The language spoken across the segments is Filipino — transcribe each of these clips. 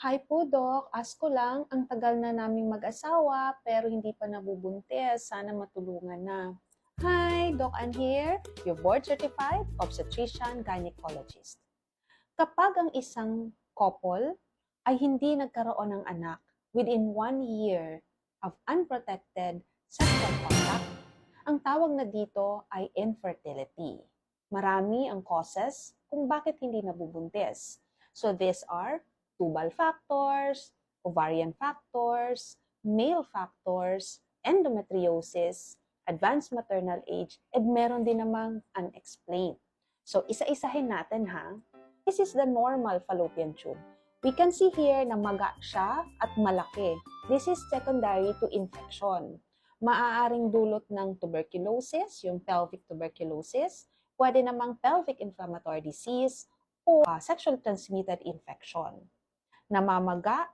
Hi po, Doc. Ask ko lang, ang tagal na naming mag-asawa pero hindi pa nabubuntis. Sana matulungan na. Hi, Doc Ann here, your board-certified obstetrician gynecologist. Kapag ang isang couple ay hindi nagkaroon ng anak within 1 year of unprotected sexual contact, ang tawag na dito ay infertility. Marami ang causes kung bakit hindi nabubuntis. So these are tubal factors, ovarian factors, male factors, endometriosis, advanced maternal age, and meron din namang unexplained. So isa-isahin natin ha. This is the normal fallopian tube. We can see here na maga siya at malaki. This is secondary to infection. Maaaring dulot ng tuberculosis, yung pelvic tuberculosis, pwede namang pelvic inflammatory disease, o sexual transmitted infection. Namamaga,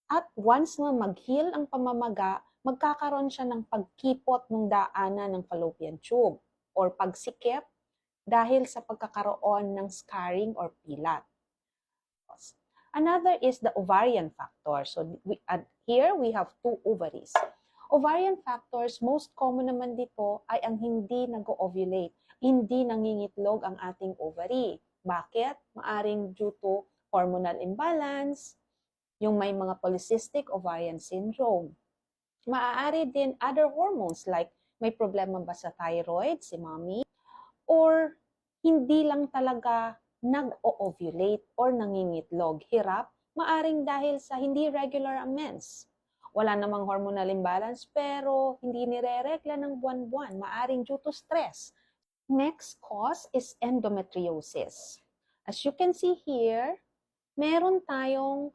at once na mag-heal ang pamamaga, magkakaroon siya ng pagkipot ng daanan ng fallopian tube or pagsikip dahil sa pagkakaroon ng scarring or pilat. Another is the ovarian factor. So here we have two ovaries. Ovarian factors, most common naman dito ay ang hindi nag-ovulate, hindi nangingitlog ang ating ovary. Bakit? Maaring due to hormonal imbalance, yung may mga polycystic ovarian syndrome. Maaari din other hormones like may problema ba sa thyroid, si mommy, or hindi lang talaga nag-ovulate or nangingitlog. Hirap, maaring dahil sa hindi regular ang mens. Wala namang hormonal imbalance pero hindi nire-regla ng buwan-buwan. Maaring due to stress. Next cause is endometriosis. As you can see here, meron tayong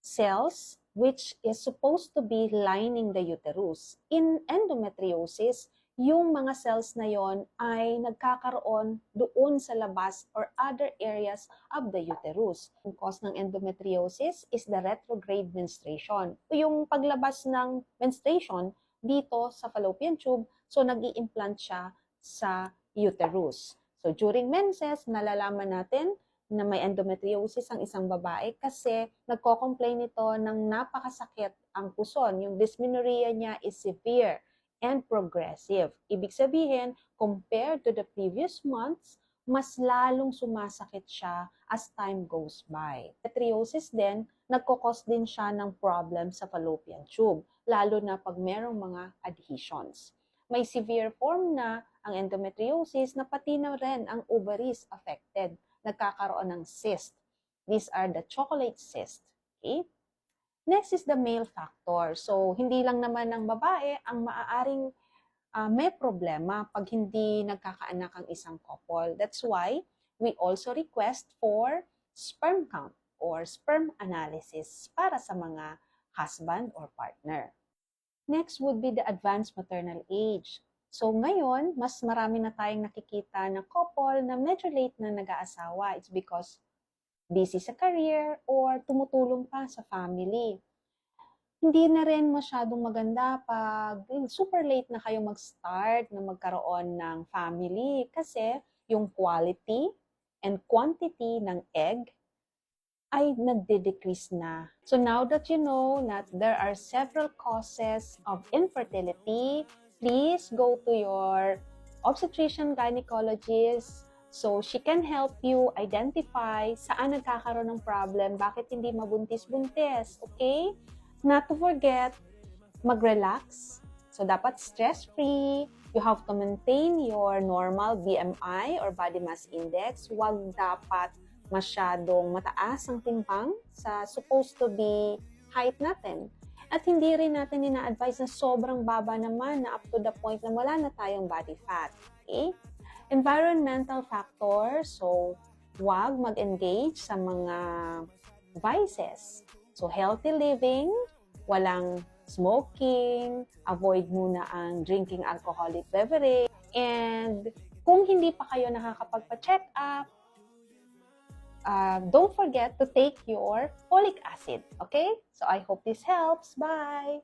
cells which is supposed to be lining the uterus. In endometriosis, yung mga cells na yon ay nagkakaroon doon sa labas or other areas of the uterus. Ang cause ng endometriosis is the retrograde menstruation. Yung paglabas ng menstruation dito sa fallopian tube, so nag-i-implant siya sa uterus. So during menses, nalalaman natin na may endometriosis ang isang babae kasi nagko-complain ito ng napakasakit ang puson. Yung dysmenorrhea niya is severe and progressive. Ibig sabihin, compared to the previous months, mas lalong sumasakit siya as time goes by. Endometriosis din, nagkukos din siya ng problem sa fallopian tube, lalo na pag merong mga adhesions. May severe form na ang endometriosis na pati na rin ang ovaries affected. Nagkakaroon ng cyst. These are the chocolate cyst. Okay? Next is the male factor. So, hindi lang naman ng babae ang maaaring may problema pag hindi nagkakaanak ang isang couple. That's why we also request for sperm count or sperm analysis para sa mga husband or partner. Next would be the advanced maternal age. So ngayon, mas marami na tayong nakikita na couple na medyo late na nag-aasawa. It's because busy sa career or tumutulong pa sa family. Hindi na rin masyadong maganda pag super late na kayo mag-start na magkaroon ng family kasi yung quality and quantity ng egg ay nagde-decrease na. So now that you know that there are several causes of infertility, please go to your obstetrician gynecologist so she can help you identify saan nagkakaroon ng problem, bakit hindi mabuntis-buntis, okay? Not to forget, mag-relax. So dapat stress-free. You have to maintain your normal BMI or body mass index. Huwag dapat masyadong mataas ang timbang sa supposed to be height natin. At hindi rin natin ina-advise na sobrang baba naman na up to the point na wala na tayong body fat. Okay? Environmental factors, so huwag mag-engage sa mga vices. So healthy living, walang smoking, avoid muna ang drinking alcoholic beverage, and kung hindi pa kayo nakakapagpa-check up, don't forget to take your folic acid, okay? So I hope this helps. Bye!